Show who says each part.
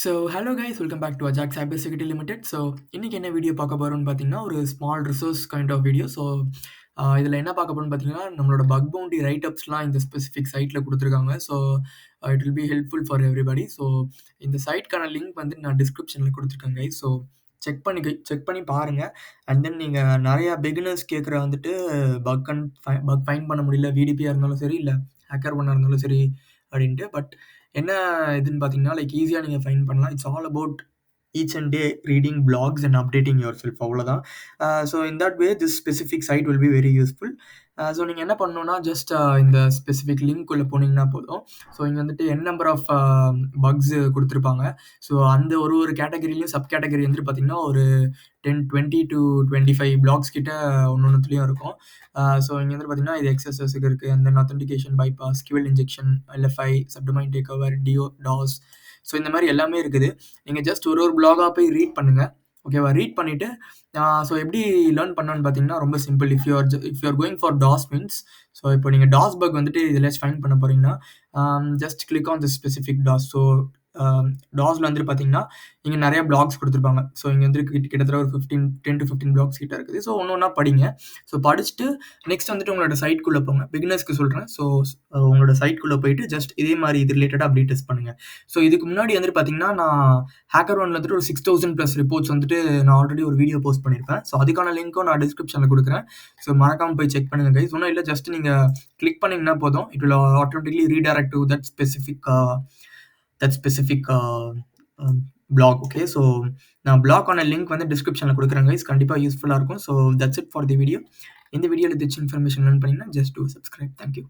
Speaker 1: So hello guys welcome back to Ajaak cyber security limited. So இன்றைக்கி என்ன video பார்க்க போகிறோம்னு பார்த்தீங்கன்னா ஒரு small resource kind of video. So இதில் என்ன பார்க்க போகிறோம்னு பார்த்தீங்கன்னா நம்மளோட பக் பவுண்டி ரைட் அப்ஸ்லாம் இந்த ஸ்பெசிஃபிக் சைட்டில் கொடுத்துருக்காங்க. So it will be helpful for everybody. So இந்த சைட்க்கான லிங்க் வந்து நான் டிஸ்கிரிப்ஷனில் கொடுத்துருக்கேன் கைஸ். ஸோ செக் பண்ணி பாருங்கள். அண்ட் தென் நீங்கள் நிறையா பிகினர்ஸ் கேட்குற வந்துட்டு பக் ஃபைன் பண்ண முடியல, விடிபியாக இருந்தாலும் சரி, இல்லை ஹேக்கர் ஒன்னாக இருந்தாலும் சரி அப்படின்ட்டு. பட் என்ன இதுன்னு பார்த்தீங்கன்னா லைக் ஈஸியாக நீங்கள் ஃபைண்ட் பண்ணலாம். It's all about each and day reading blogs and updating your செல்ஃப், அவ்வளோதான். So in that way this specific site will be very useful. So நீங்கள் என்ன பண்ணணுன்னா ஜஸ்ட் இந்த ஸ்பெசிஃபிக் லிங்க் உள்ள போனீங்கன்னா போதும். ஸோ இங்கே வந்துட்டு நம்பர் ஆஃப் பக்ஸ் கொடுத்துருப்பாங்க. ஸோ அந்த ஒரு கேட்டகரியிலையும் சப் கேட்டகரி வந்துட்டு பார்த்தீங்கன்னா ஒரு 20 to 25 பிளாக்ஸ் கிட்ட ஒன்றுத்துலேயும் இருக்கும். ஸோ இங்கே வந்து பார்த்தீங்கன்னா இது எக்ஸ்எஸ்எஸ்க்கு இருக்குது, and then authentication bypass, SQL injection, LFI, subdomain takeover, DoS. So இந்த மாதிரி எல்லாமே இருக்குது. நீங்கள் ஜஸ்ட் ஒரு பிளாகாக போய் ரீட் பண்ணுங்கள். ஓகேவா? ரீட் பண்ணிவிட்டு ஸோ எப்படி லேர்ன் பண்ணணும்னு பார்த்தீங்கன்னா ரொம்ப simple. If you're going for DAS means, so இப்போ நீங்கள் டாஸ் பக் வந்துட்டு இதில் ஃபைண்ட் பண்ண போகிறீங்கன்னா just click on the specific DAS. So டாஸில் வந்துட்டு பார்த்தீங்கன்னா இங்கே நிறைய பிளாக்ஸ் கொடுத்துருப்பாங்க. ஸோ இங்கே வந்து கிட்டத்தட்ட ஒரு 10 to 15 பிளாக்ஸ் கிட்ட இருக்குது. ஸோ ஒன்று ஒன்றா படிங்க. ஸோ படிச்சுட்டு நெக்ஸ்ட் வந்துட்டு உங்களோட சைட்குள்ளே போங்க. பிகினர்ஸ்க்கு சொல்கிறேன். ஸோ உங்களோட சைட்குள்ளே போயிட்டு ஜஸ்ட் இதே மாதிரி இது ரிலேட்டடாக அப்படி டெஸ்ட் பண்ணுங்கள். ஸோ இதுக்கு முன்னாடி வந்துட்டு பார்த்தீங்கன்னா நான் ஹேக்கர் ஒன்ல வந்துட்டு ஒரு 6000+ ரிப்போர்ட்ஸ் வந்துட்டு நான் ஆல்ரெடி ஒரு வீடியோ போஸ்ட் பண்ணியிருப்பேன். ஸோ அதுக்கான லிங்க்கும் நான் டிஸ்கிரிப்ஷனில் கொடுக்குறேன். ஸோ மறக்காமல் போய் செக் பண்ணுங்கள் கைஸ். ஒன்றும் இல்லை, ஜஸ்ட் நீங்கள் கிளிக் பண்ணிங்கன்னா போதும். It will automatically redirect to that specific blog. Okay, so நான் பிளாக்கான லிங்க் வந்து டிஸ்கிரிப்ஷனில் கொடுக்குறேன் கைஸ். கண்டிப்பாக யூஸ்ஃபுல்லாக இருக்கும். So that's it for the video. இந்த வீடியோவில் ஏதாச்சும் இன்ஃபர்மேஷன் லேர்ன் பண்ணிங்கன்னா ஜஸ்ட் டூ சப்ஸ்கிரைப். தேங்க்யூ.